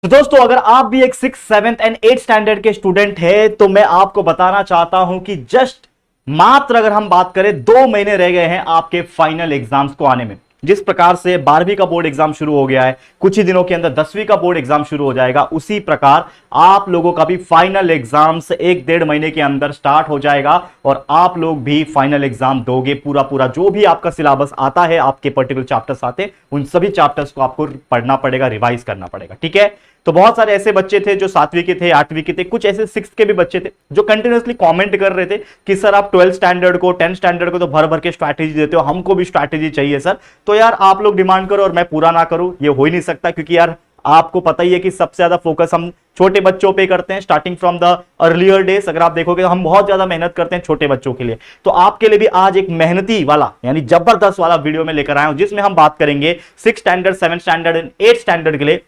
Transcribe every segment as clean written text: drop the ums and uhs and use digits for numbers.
तो दोस्तों अगर आप भी एक 6th 7th and 8th standard के स्टूडेंट है तो मैं आपको बताना चाहता हूं कि जस्ट मात्र अगर हम बात करें 2 महीने रह गए हैं आपके फाइनल एग्जाम्स को आने में। जिस प्रकार से 12वीं का बोर्ड एग्जाम शुरू हो गया है, कुछ ही दिनों के अंदर 10वीं का बोर्ड एग्जाम शुरू हो जाएगा, उसी प्रकार आप लोगों का भी फाइनल एग्जाम्स 1-1.5 महीने के अंदर स्टार्ट हो जाएगा और आप लोग भी फाइनल एग्जाम दोगे। पूरा पूरा जो भी आपका सिलेबस आता है, आपके पर्टिकुलर चैप्टर्स आते हैं, उन सभी चैप्टर्स को आपको पढ़ना पड़ेगा, रिवाइज करना पड़ेगा। ठीक है, तो बहुत सारे ऐसे बच्चे थे जो 7वीं के थे, 8वीं के थे, कुछ ऐसे 6th के भी बच्चे थे जो कंटिन्यूअसली कमेंट कर रहे थे कि सर आप 12th स्टैंडर्ड को 10th स्टैंडर्ड को तो भर भर के स्ट्रैटेजी देते हो, हमको भी स्ट्रैटेजी चाहिए सर। तो यार आप लोग डिमांड करो और मैं पूरा ना करूं, ये हो ही नहीं सकता, क्योंकि यार आपको पता ही है कि सबसे ज्यादा फोकस हम छोटे बच्चों पे करते हैं, starting from the earlier days. अगर आप देखोगे हम बहुत ज्यादा मेहनत करते हैं छोटे बच्चों के लिए। तो आपके लिए भी आज एक मेहनती वाला यानी जबरदस्त वाला वीडियो में लेकर आया हूं, जिसमें हम बात करेंगे 6th standard, 7th standard and 8th standard के लिए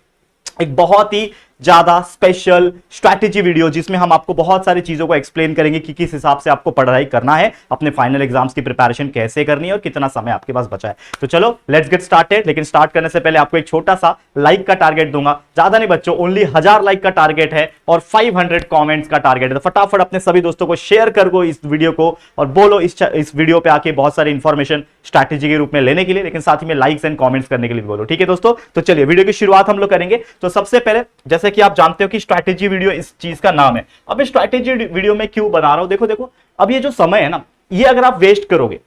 एक बहुत ही ज्यादा स्पेशल स्ट्रैटेजी वीडियो, जिसमें हम आपको बहुत सारी चीजों को एक्सप्लेन करेंगे कि किस हिसाब से आपको पढ़ाई करना है, अपने फाइनल एग्जाम्स की प्रिपरेशन कैसे करनी है और कितना समय आपके पास बचा है। तो चलो लेट्स गेट स्टार्टेड। लेकिन स्टार्ट करने से पहले आपको एक छोटा सा लाइक का टारगेट दूंगा, ज्यादा नहीं बच्चों, ओनली 1000 लाइक का टारगेट है और 500 कॉमेंट्स का टारगेट है। तो फटाफट अपने सभी दोस्तों को शेयर कर दो इस वीडियो को और बोलो इस वीडियो पे आके बहुत सारी इंफॉर्मेशन स्ट्रैटेजी के रूप में लेने के लिए, लेकिन साथ ही में लाइक्स एंड कॉमेंट्स करने के लिए बोलो। ठीक है दोस्तों, तो चलिए वीडियो की शुरुआत हम लोग करेंगे। तो सबसे पहले जैसे कि आप जानते हो कि स्ट्रैटेजी वीडियो इस चीज का नाम है। अब इस स्ट्रैटेजी वीडियो में क्यों बना रहा हूं, देखो अब ये जो समय है ना, ये अगर आप वेस्ट करोगे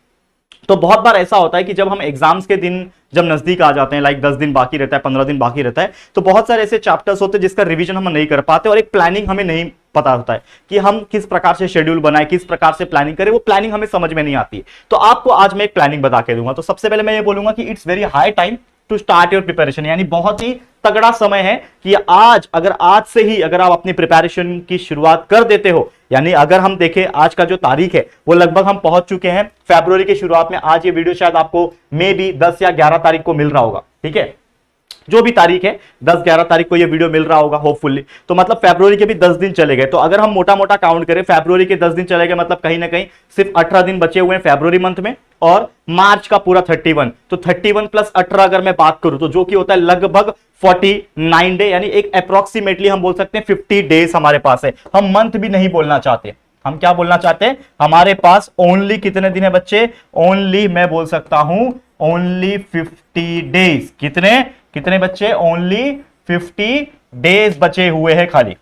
तो बहुत बार ऐसा होता है कि जब हम एग्जाम्स के दिन जब नजदीक आ जाते हैं, लाइक 10 दिन बाकी रहता है, 15 दिन बाकी रहता है, तो बहुत सारे ऐसे चैप्टर्स होते हैं जिसका रिवीजन हम नहीं कर पाते और एक प्लानिंग हमें नहीं पता होता है कि हम किस प्रकार से शेड्यूल बनाए, किस प्रकार से प्लानिंग करें, वो प्लानिंग हमें समझ में नहीं आती है। तो आपको आज मैं एक प्लानिंग बता के दूंगा। तो सबसे पहले मैं ये बोलूंगा कि it's very high time to start your preparation, यानी बहुत ही तगड़ा समय है कि आज से ही अगर आप अपनी प्रिपरेशन की शुरुआत कर देते हो, यानी अगर हम देखें आज का जो तारीख है वो लगभग हम पहुंच चुके हैं फरवरी की शुरुआत में। आज ये वीडियो शायद आपको मे बी 10 या 11 तारीख को मिल रहा होगा। ठीक है, जो भी तारीख है 10-11 तारीख को ये वीडियो मिल रहा होगा होपफुली। तो मतलब फरवरी के भी 10 दिन चले गए। तो अगर हम मोटा मोटा काउंट करें, फरवरी के 10 दिन चले गए, मतलब कहीं ना कहीं सिर्फ 18 दिन बचे हुए हैं फरवरी मंथ में और मार्च का पूरा 31। तो 31 प्लस 18 अगर मैं बात करूं तो जो कि होता है लगभग 49 डे, यानी एक अप्रोक्सीमेटली हम बोल सकते हैं 50 डेज हमारे पास है। हम मंथ भी नहीं बोलना चाहते, हम क्या बोलना चाहते हैं, हमारे पास ओनली कितने दिन है बच्चे, ओनली मैं बोल सकता हूं ओनली 50 डेज। कितने बच्चे, ओनली 50 डेज बचे हुए हैं। खाली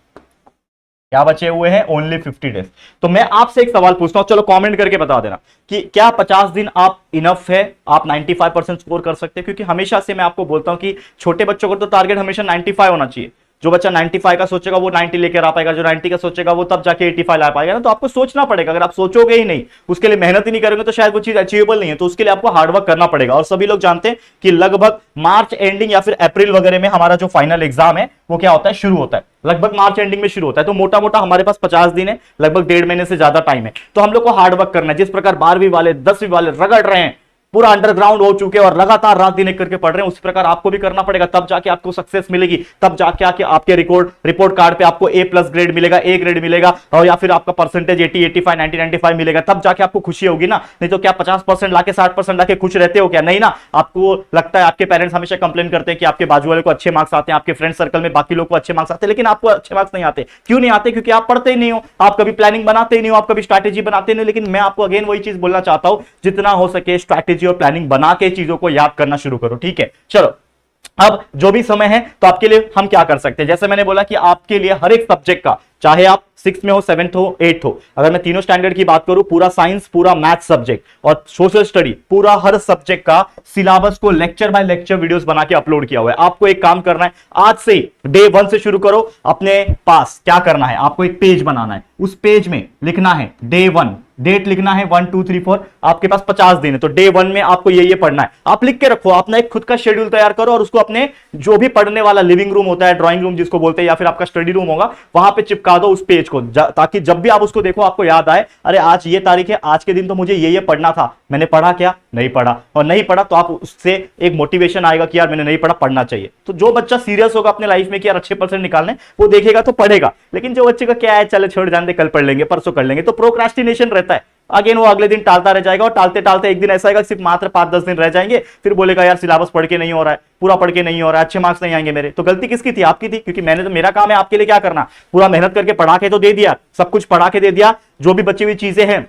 क्या बचे हुए हैं, ओनली 50 डेज। तो मैं आपसे एक सवाल पूछता हूं, चलो कमेंट करके बता देना कि क्या 50 दिन आप इनफ है, आप 95% स्कोर कर सकते हैं? क्योंकि हमेशा से मैं आपको बोलता हूं कि छोटे बच्चों को तो टारगेट हमेशा 95 होना चाहिए। जो बच्चा 95 का सोचेगा वो 90 लेकर आ पाएगा, जो 90 का सोचेगा वो तब जाके 85 ला पाएगा ना। तो आपको सोचना पड़ेगा, अगर आप सोचोगे ही नहीं, उसके लिए मेहनत ही नहीं करेंगे, तो शायद वो चीज अचीवेबल नहीं है। तो उसके लिए आपको हार्डवर्क करना पड़ेगा। और सभी लोग जानते हैं कि लगभग मार्च एंडिंग या फिर अप्रैल वगैरह में हमारा जो फाइनल एग्जाम है वो क्या होता है, शुरू होता है, लगभग मार्च एंडिंग में शुरू होता है। तो मोटा मोटा हमारे पास 50 दिन है, लगभग 1.5 महीने से ज्यादा टाइम है। तो हम लोग को हार्डवर्क करना है। जिस प्रकार 12वीं वाले 10वीं वाले रगड़ रहे हैं, पूरा अंडरग्राउंड हो चुके और लगातार रात दिन एक करके पढ़ रहे हैं, उसी प्रकार आपको भी करना पड़ेगा। तब जाके आपको सक्सेस मिलेगी, तब जाके आके आपके रिपोर्ट कार्ड पे आपको A+ ग्रेड मिलेगा, A ग्रेड मिलेगा, और या फिर आपका परसेंटेज 80, 85, 90, 95 मिलेगा। तब जाके आपको खुशी होगी ना। नहीं तो क्या 50% लाके 60% लाके खुश रहते हो क्या? नहीं ना। आपको लगता है, आपके पेरेंट्स हमेशा कंप्लेन करते हैं कि आपके बाजू वाले को अच्छे मार्क्स आते हैं, आपके फ्रेंड सर्कल में बाकी लोग को अच्छे मार्क्स आते हैं, लेकिन आपको अच्छे मार्क्स नहीं आते। क्यों नहीं आते? क्योंकि आप पढ़ते ही नहीं हो, आप कभी प्लानिंग बनाते ही नहीं हो, आप कभी स्ट्रैटेजी बनाते नहीं। लेकिन मैं आपको अगेन वही चीज बोलना चाहता हूं, जितना हो सके स्ट्रैटेजी और प्लानिंग बना चीजों को याद करना शुरू करो। ठीक है, चलो अब जो भी समय है तो आपके लिए हम क्या कर सकते हैं। जैसे मैंने बोला कि आपके लिए हर एक सब्जेक्ट का, चाहे आप 6th में हो, 7th हो, 8th हो, अगर मैं तीनों स्टैंडर्ड की बात करूं, पूरा साइंस, पूरा मैथ्स सब्जेक्ट और सोशल स्टडी, पूरा हर सब्जेक्ट का सिलेबस को लेक्चर बाय लेक्चर वीडियोस बना के अपलोड किया हुआ है। आपको एक काम करना है, आज से डे 1 से शुरू करो। अपने पास क्या करना है, आपको एक पेज बनाना है, उस पेज में लिखना है डे 1, डेट लिखना है 1 2 3 4। आपके पास 50 दिन है, तो डे 1 में आपको ये पढ़ना है। आप लिख के रखो, अपना एक खुद का शेड्यूल तैयार करो और उसको अपने जो भी पढ़ने वाला लिविंग रूम होता है, ड्राइंग रूम जिसको बोलते हैं, या फिर आपका स्टडी रूम होगा, वहां पे चिपका दो उस पेज को, ताकि जब भी आप उसको देखो आपको याद आए, अरे आज ये तारीख है, आज के दिन तो मुझे ये पढ़ना था, मैंने पढ़ा क्या? नहीं पढ़ा। और नहीं पढ़ा तो आप उससे एक मोटिवेशन आएगा कि यार मैंने नहीं पढ़ा, पढ़ना चाहिए। तो जो बच्चा सीरियस होगा अपने लाइफ में कि यार अच्छे परसेंट निकालने, वो देखेगा तो पढ़ेगा। लेकिन जो बच्चे का क्या है, चले छोड़ जाने दे, कल पढ़ लेंगे, परसों कर लेंगे, तो प्रोक्रास्टिनेशन रहता है। अगेन वो अगले दिन टालता रह जाएगा और टालते टालते एक दिन ऐसा आएगा सिर्फ मात्र 5-10 दिन रह जाएंगे, फिर बोलेगा यार सिलेबस पढ़ के नहीं हो रहा है, पूरा पढ़ के नहीं हो रहा है, अच्छे मार्क्स नहीं आएंगे मेरे। तो गलती किसकी थी? आपकी थी, क्योंकि मैंने तो, मेरा काम है आपके लिए क्या करना, पूरा मेहनत करके पढ़ा के तो दे दिया, सब कुछ पढ़ा के दे दिया, जो भी बची हुई चीजें हैं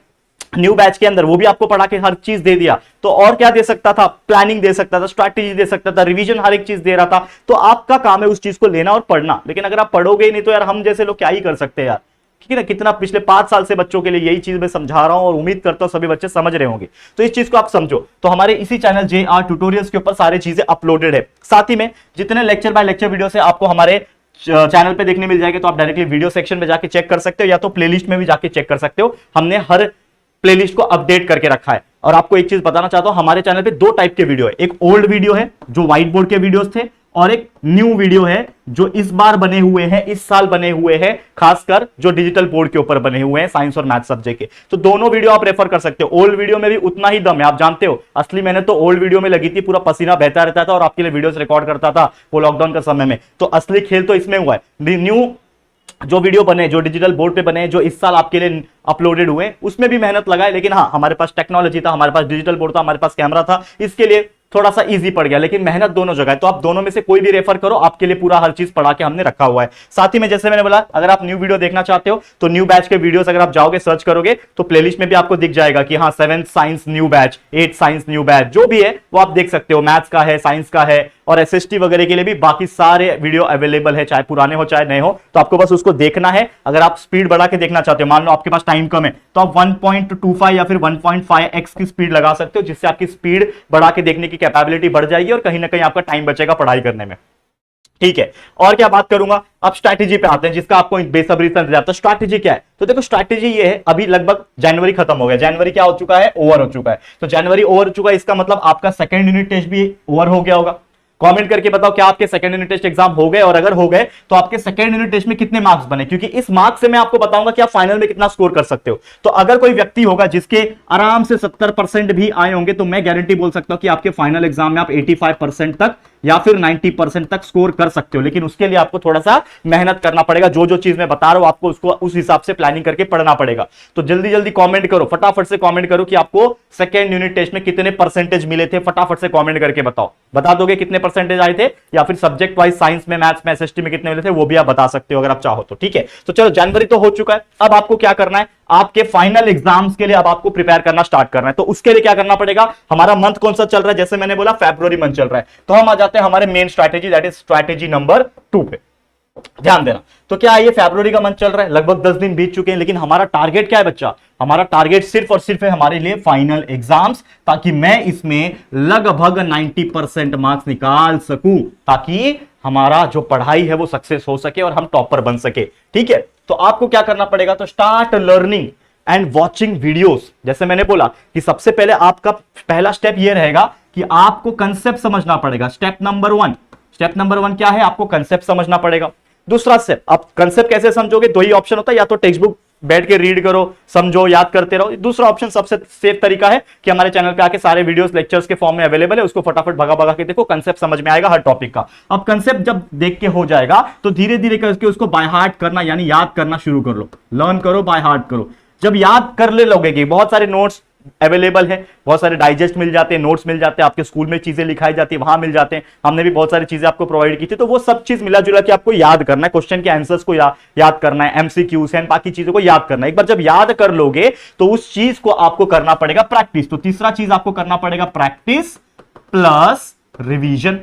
न्यू बैच के अंदर वो भी आपको पढ़ा के हर चीज दे दिया। तो और क्या दे सकता था? प्लानिंग दे सकता था, स्ट्रैटेजी दे सकता था, रिवीजन हर एक चीज दे रहा था। तो आपका काम है उस चीज को लेना और पढ़ना। लेकिन अगर आप पढ़ोगे ही नहीं तो यार हम जैसे लोग क्या ही कर सकते हैं यार, ठीक है ना। कितना पिछले 5 साल से बच्चों के लिए यही चीज मैं समझा रहा हूं और उम्मीद करता हूं सभी बच्चे समझ रहे होंगे। तो इस चीज को आप समझो। तो हमारे इसी चैनल JR ट्यूटोरियल्स के ऊपर सारी चीजें अपलोडेड है। साथ ही में जितने लेक्चर बाय लेक्चर वीडियो से आपको हमारे चैनल पे देखने मिल जाएंगे, तो आप डायरेक्टली वीडियो सेक्शन में जाके चेक कर सकते हो, या तो प्लेलिस्ट में भी जाके चेक कर सकते हो। हमने हर प्लेलिस्ट को अपडेट करके रखा है। और आपको एक चीज बताना चाहता हूं, हमारे चैनल पे 2 टाइप के वीडियो है। एक ओल्ड वीडियो है जो व्हाइट बोर्ड के वीडियोस थे, और एक न्यू वीडियो है जो इस बार बने हुए हैं, इस साल बने हुए हैं, खासकर जो डिजिटल बोर्ड के ऊपर बने हुए हैं साइंस और मैथ सब्जेक्ट के। तो दोनों वीडियो आप रेफर कर सकते हो। ओल्ड वीडियो में भी उतना ही दम है, आप जानते हो। असली मेहनत तो ओल्ड वीडियो में लगी थी, पूरा पसीना बहता रहता था और आपके लिए वीडियोस रिकॉर्ड करता था वो लॉकडाउन का समय में। तो असली खेल तो इसमें हुआ है। न्यू जो वीडियो बने, जो डिजिटल बोर्ड पे बने, जो इस साल आपके लिए अपलोडेड हुए, उसमें भी मेहनत लगाए। लेकिन हाँ, हमारे पास टेक्नोलॉजी था, हमारे पास डिजिटल बोर्ड था, हमारे पास कैमरा था, इसके लिए थोड़ा सा इजी पड़ गया। लेकिन मेहनत दोनों जगह है। तो आप दोनों में से कोई भी रेफर करो, आपके लिए पूरा हर चीज पढ़ा के हमने रखा हुआ है। साथ ही में जैसे मैंने बोला, अगर आप न्यू वीडियो देखना चाहते हो तो न्यू बैच के वीडियोस अगर आप जाओगे सर्च करोगे तो प्लेलिस्ट में भी आपको दिख जाएगा कि हाँ 7th science new batch, 8th science new batch, जो भी है वो आप देख सकते हो। मैथ्स का है, साइंस का है, और SST वगैरह के लिए भी बाकी सारे वीडियो अवेलेबल है, चाहे पुराने हो चाहे नए हो। तो आपको बस उसको देखना है। अगर आप स्पीड बढ़ा के देखना चाहते हो, मान लो आपके पास टाइम कम है, तो आप 1.25 या फिर 1.5x की स्पीड लगा सकते हो, जिससे आपकी स्पीड बढ़ा के देखने की कैपेबिलिटी बढ़ जाएगी और कहीं ना कहीं आपका टाइम बचेगा पढ़ाई करने में। ठीक है, और क्या बात करूंगा, अब स्ट्रैटेजी पे आते हैं, जिसका आपको बेसब्री से इंतजार था। स्ट्रैटेजी क्या है? तो देखो स्ट्रैटेजी ये है, अभी लगभग जनवरी खत्म हो गया, जनवरी क्या हो चुका है? ओवर हो चुका है। तो जनवरी ओवर हो चुका है, इसका मतलब आपका सेकंड यूनिट टेस्ट भी ओवर हो गया होगा। कमेंट करके बताओ क्या आपके सेकंड यूनिट टेस्ट एग्जाम हो गए, और अगर हो गए तो आपके सेकंड यूनिट टेस्ट में कितने मार्क्स बने, क्योंकि इस मार्क्स से मैं आपको बताऊंगा कि आप फाइनल में कितना स्कोर कर सकते हो। तो अगर कोई व्यक्ति होगा जिसके आराम से 70% भी आए होंगे, तो मैं गारंटी बोल सकता हूं कि आपके फाइनल एग्जाम में आप 85% तक या फिर 90% तक स्कोर कर सकते हो। लेकिन उसके लिए आपको थोड़ा सा मेहनत करना पड़ेगा। जो जो चीज मैं बता रहा हूं आपको उसको उस हिसाब से प्लानिंग करके पढ़ना पड़ेगा। तो जल्दी जल्दी कमेंट करो, फटाफट से कमेंट करो कि आपको सेकंड यूनिट टेस्ट में कितने परसेंटेज मिले थे। फटाफट से कमेंट करके बताओ। बता दोगे कितने परसेंटेज आए थे, या फिर सब्जेक्ट वाइज साइंस में, मैथ्स में, SST में कितने मिले थे, वो भी आप बता सकते हो अगर आप चाहो तो। ठीक है, तो चलो जनवरी तो हो चुका है। अब आपको क्या करना है, आपके फाइनल एग्जाम्स के लिए अब आपको प्रिपेयर करना स्टार्ट करना है। तो उसके लिए क्या करना पड़ेगा, हमारा मंथ कौन सा चल रहा है? जैसे मैंने बोला फरवरी मंथ चल रहा है। तो हम आ जाते हैं हमारे main strategy, that is strategy number 2 पे। ध्यान देना। तो क्या ये फरवरी का मंथ चल रहा है, लगभग 10 दिन बीत चुके हैं, लेकिन हमारा टारगेट क्या है बच्चा? हमारा टारगेट सिर्फ और सिर्फ है हमारे लिए फाइनल एग्जाम्स, ताकि मैं इसमें लगभग 90% मार्क्स निकाल सकूं, ताकि हमारा जो पढ़ाई है वो सक्सेस हो सके और हम टॉपर बन सके। ठीक है, तो आपको क्या करना पड़ेगा, तो start learning and watching videos. जैसे मैंने बोला कि सबसे पहले आपका पहला स्टेप ये रहेगा कि आपको कंसेप्ट समझना पड़ेगा। स्टेप नंबर 1 क्या है? आपको कंसेप्ट समझना पड़ेगा। दूसरा स्टेप, आप कंसेप्ट कैसे समझोगे? दो ही ऑप्शन होता है, या तो टेक्स्ट बुक बैठ के रीड करो, समझो, याद करते रहो। दूसरा ऑप्शन सबसे सेफ तरीका है कि हमारे चैनल पे आके सारे वीडियोस लेक्चर्स के फॉर्म में अवेलेबल है, उसको फटाफट भगा भगा के देखो, कंसेप्ट समझ में आएगा हर टॉपिक का। अब कंसेप्ट जब देख के हो जाएगा तो धीरे धीरे करके उसको बाय हार्ट करना, यानी याद करना शुरू कर लो। लर्न करो, बाय हार्ट करो। जब याद कर ले लोगे कि बहुत सारे नोट्स अवेलेबल है, बहुत सारे डाइजेस्ट मिल जाते हैं, नोट्स मिल जाते हैं, आपके स्कूल में चीजें लिखाई जाती है वहां मिल जाते हैं। हमने भी बहुत सारी चीजें आपको प्रोवाइड की थी। तो वो सब चीज मिला जुला के आपको याद करना है, क्वेश्चन के आंसर्स को याद करना है, MCQs एंड बाकी चीजों को याद करना है। एक बार जब याद कर लोगे तो उस चीज को आपको करना पड़ेगा प्रैक्टिस। तो तीसरा चीज आपको करना पड़ेगा प्रैक्टिस प्लस रिवीजन।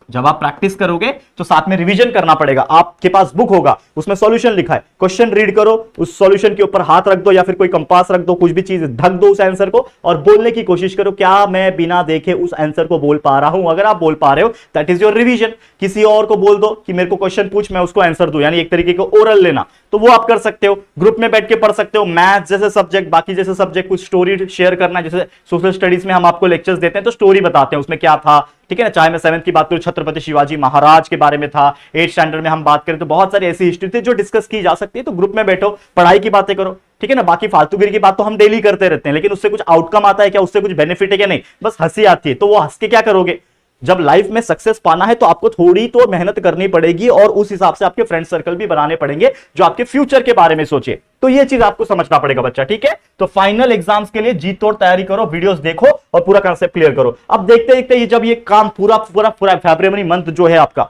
जब आप प्रैक्टिस करोगे तो साथ में रिवीजन करना पड़ेगा। आपके पास बुक होगा, उसमें सॉल्यूशन लिखा है, क्वेश्चन रीड करो, उस सॉल्यूशन के ऊपर हाथ रख दो या फिर कोई कंपास रख दो, कुछ भी चीज ढक दो उस आंसर को और बोलने की कोशिश करो, क्या मैं बिना देखे उस आंसर को बोल पा रहा हूं? अगर आप बोल पा रहे हो दैट इज योर रिवीजन। किसी और को बोल दो कि मेरे को क्वेश्चन पूछ, मैं उसको आंसर दूं, यानी एक तरीके को ओरल लेना, तो वो आप कर सकते हो। ग्रुप में बैठ के पढ़ सकते हो। मैथ्स जैसे सब्जेक्ट, बाकी जैसे सब्जेक्ट, कुछ स्टोरी शेयर करना, जैसे सोशल स्टडीज में हम आपको लेक्चर्स देते हैं तो स्टोरी बताते हैं उसमें क्या था। ठीक है ना, चाहे मैं 7th की बात करूं, छत्रपति शिवाजी महाराज के बारे में था। 8th स्टैंडर्ड में हम बात करें तो बहुत सारी ऐसी हिस्ट्री थी जो डिस्कस की जा सकती है। तो ग्रुप में बैठो, पढ़ाई की बातें करो। ठीक है ना, बाकी फालतूगिरी की बात तो हम डेली करते रहते हैं, लेकिन उससे कुछ आउटकम आता है क्या, उससे कुछ बेनिफिट है क्या? नहीं, बस हंसी आती है। तो वो हंस के क्या करोगे? जब लाइफ में सक्सेस पाना है तो आपको थोड़ी तो मेहनत करनी पड़ेगी और उस हिसाब से आपके फ्रेंड सर्कल भी बनाने पड़ेंगे जो आपके फ्यूचर के बारे में सोचे। तो ये चीज आपको समझना पड़ेगा बच्चा, ठीक है। तो फाइनल एग्जाम्स के लिए जी तोड़ तैयारी करो, वीडियोस देखो और पूरा कंसेप्ट क्लियर करो। अब देखते देखते जब ये काम पूरा फरवरी मंथ जो है आपका,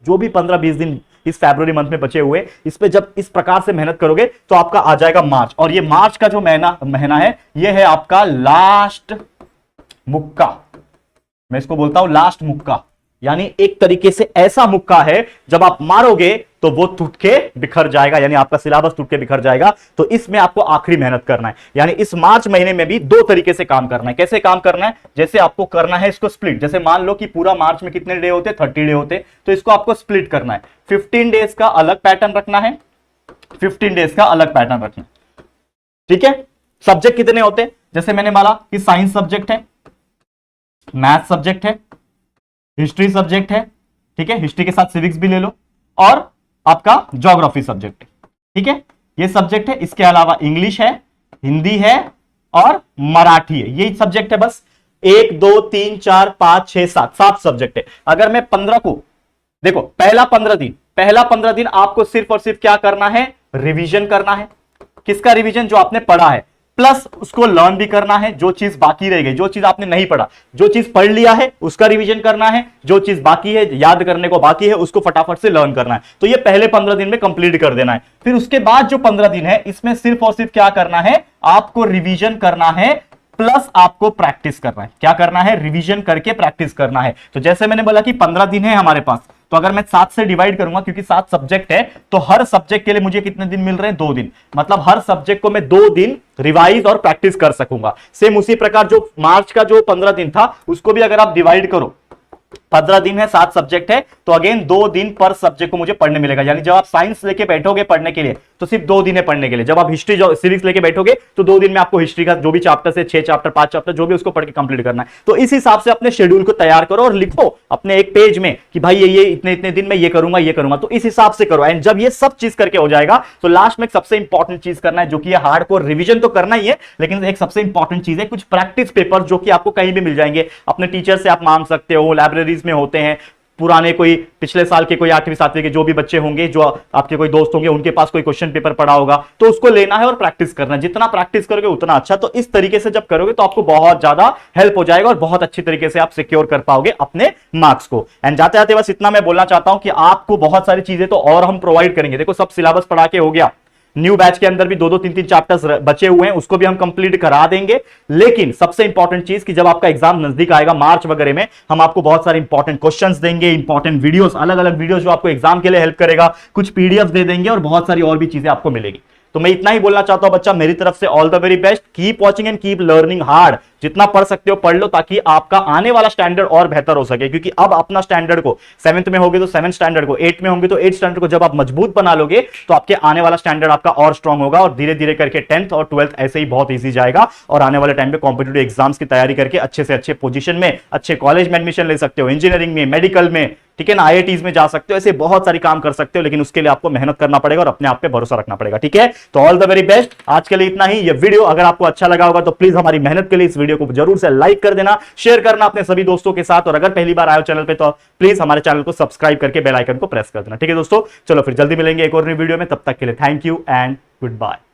जो भी 15-20 दिन इस फरवरी मंथ में बचे हुए, इस पे जब इस प्रकार से मेहनत करोगे तो आपका आ जाएगा मार्च। और ये मार्च का जो महीना है, ये है आपका लास्ट मुक्का। मैं इसको बोलता हूं लास्ट मुक्का, यानी एक तरीके से ऐसा मुक्का है जब आप मारोगे तो वो टूट के बिखर जाएगा, यानी आपका सिलेबस टूट के बिखर जाएगा। तो इसमें आपको आखिरी मेहनत करना है, यानी इस मार्च महीने में भी दो तरीके से काम करना है। कैसे काम करना है? जैसे आपको करना है इसको स्प्लिट। जैसे मान लो कि पूरा मार्च में कितने डे होते? 30 डे होते, तो इसको आपको स्प्लिट करना है। 15 डेज का अलग पैटर्न रखना है, 15 डेज का अलग पैटर्न रखना है, ठीक है। सब्जेक्ट कितने होते? जैसे मैंने बोला कि साइंस सब्जेक्ट है, मैथ सब्जेक्ट है, हिस्ट्री सब्जेक्ट है, ठीक है, हिस्ट्री के साथ सिविक्स भी ले लो, और आपका ज्योग्राफी सब्जेक्ट है, ठीक है, ये सब्जेक्ट है। इसके अलावा इंग्लिश है, हिंदी है और मराठी है, यही सब्जेक्ट है बस। 1 2 3 4 5 6 7 सब्जेक्ट है। अगर मैं 15 को देखो, पहला 15 दिन आपको सिर्फ और सिर्फ क्या करना है? रिवीजन करना है। किसका रिवीजन? जो आपने पढ़ा है, प्लस उसको लर्न भी करना है। जो चीज बाकी रह गई, जो चीज आपने नहीं पढ़ा, जो चीज पढ़ लिया है उसका रिवीजन करना है, जो चीज बाकी है, याद करने को बाकी है, उसको फटाफट से लर्न करना है। तो ये पहले 15 दिन में कंप्लीट कर देना है। फिर उसके बाद जो 15 दिन है, इसमें सिर्फ और सिर्फ क्या करना है? आपको रिवीजन करना है, प्लस आपको प्रैक्टिस करना है। क्या करना है? रिवीजन करके प्रैक्टिस करना है। तो जैसे मैंने बोला कि 15 दिन है हमारे पास, तो अगर मैं 7 से डिवाइड करूंगा, क्योंकि 7 सब्जेक्ट है, तो हर सब्जेक्ट के लिए मुझे कितने दिन मिल रहे हैं? 2 दिन। मतलब हर सब्जेक्ट को मैं 2 दिन रिवाइज और प्रैक्टिस कर सकूंगा। सेम उसी प्रकार जो मार्च का जो 15 दिन था, उसको भी अगर आप डिवाइड करो, 15 दिन है, 7 सब्जेक्ट है, तो अगेन 2 दिन पर सब्जेक्ट को मुझे पढ़ने मिलेगा। यानी जब आप साइंस लेके बैठोगे पढ़ने के लिए, तो सिर्फ 2 दिन है पढ़ने के लिए। जब आप हिस्ट्री सिविक्स लेके बैठोगे, तो 2 दिन में आपको हिस्ट्री का जो भी चैप्टर है, 6 चैप्टर 5 चैप्टर जो भी, उसको पढ़ के कंप्लीट करना है। तो इस हिसाब से अपने शेड्यूल को तैयार करो और लिखो अपने एक पेज में कि भाई ये इतने दिन में ये करूंगा। तो इस हिसाब से करो। एंड जब ये सब चीज करके हो जाएगा, तो लास्ट में एक सबसे इंपॉर्टेंट चीज करना है, जो कि हार्डकोर रिवीजन तो करना ही है, लेकिन एक सबसे इंपॉर्टेंट चीज है कुछ प्रैक्टिस पेपर, जो कि आपको कहीं भी मिल जाएंगे। अपने टीचर से आप मांग सकते हो, लाइब्रेरीज में होते हैं। पुराने कोई पिछले साल के कोई 8वीं 7वीं के जो भी बच्चे होंगे, जो आपके कोई दोस्त होंगे, उनके पास कोई क्वेश्चन पेपर पड़ा होगा, तो उसको लेना है और प्रैक्टिस करना है। जितना प्रैक्टिस करोगे उतना अच्छा। तो इस तरीके से जब करोगे तो आपको बहुत ज्यादा हेल्प हो जाएगा और बहुत अच्छी तरीके से आप सिक्योर कर पाओगे अपने मार्क्स को। एंड जाते जाते बस इतना मैं बोलना चाहता हूं कि आपको बहुत सारी चीजें तो और हम प्रोवाइड करेंगे। देखो, सब सिलेबस पढ़ा के हो गया, न्यू बैच के अंदर भी 2-2 3-3 चैप्टर्स बचे हुए हैं, उसको भी हम कंप्लीट करा देंगे। लेकिन सबसे इंपॉर्टेंट चीज कि जब आपका एग्जाम नजदीक आएगा मार्च वगैरह में, हम आपको बहुत सारे इंपॉर्टेंट क्वेश्चंस देंगे, इंपॉर्टेंट वीडियोस, अलग अलग वीडियोस जो आपको एग्जाम के लिए हेल्प करेगा, कुछ पीडीएफ दे देंगे और बहुत सारी और भी चीजें आपको मिलेगी। तो मैं इतना ही बोलना चाहता हूं बच्चा, मेरी तरफ से all the very best. Keep watching and keep learning hard. जितना पढ़ सकते हो पढ़ लो, ताकि आपका आने वाला स्टैंडर्ड और बेहतर हो सके। क्योंकि अब अपना स्टैंडर्ड को 7th में होगे तो 7th स्टैंडर्ड को, 8th में होंगे तो 8th स्टैंडर्ड को जब आप मजबूत बना लोगे, तो आपके आने वाला स्टैंडर्ड आपका और स्ट्रांग होगा। और धीरे धीरे करके 10th और 12th ऐसे ही बहुत ईजी जाएगा। और आने वाले टाइम पे कॉम्पिटिटिव एग्जाम्स की तैयारी करके अच्छे से अच्छे पोजीशन में, अच्छे कॉलेज में एडमिशन ले सकते हो, इंजीनियरिंग में, मेडिकल में, ठीक है ना, IITs में जा सकते हो। ऐसे बहुत सारी काम कर सकते हो, लेकिन उसके लिए आपको मेहनत करना पड़ेगा और अपने आप पे भरोसा रखना पड़ेगा, ठीक है। तो ऑल द वेरी बेस्ट। आज के लिए इतना ही। ये वीडियो अगर आपको अच्छा लगा होगा तो प्लीज हमारी मेहनत के लिए इस वीडियो को जरूर से लाइक कर देना, शेयर करना अपने सभी दोस्तों के साथ। और अगर पहली बार आए हो चैनल पे, तो प्लीज हमारे चैनल को सब्सक्राइब करके बेल आइकन को प्रेस कर देना, ठीक है दोस्तों। चलो फिर जल्दी मिलेंगे एक और नई वीडियो में। तब तक के लिए thank you and good bye.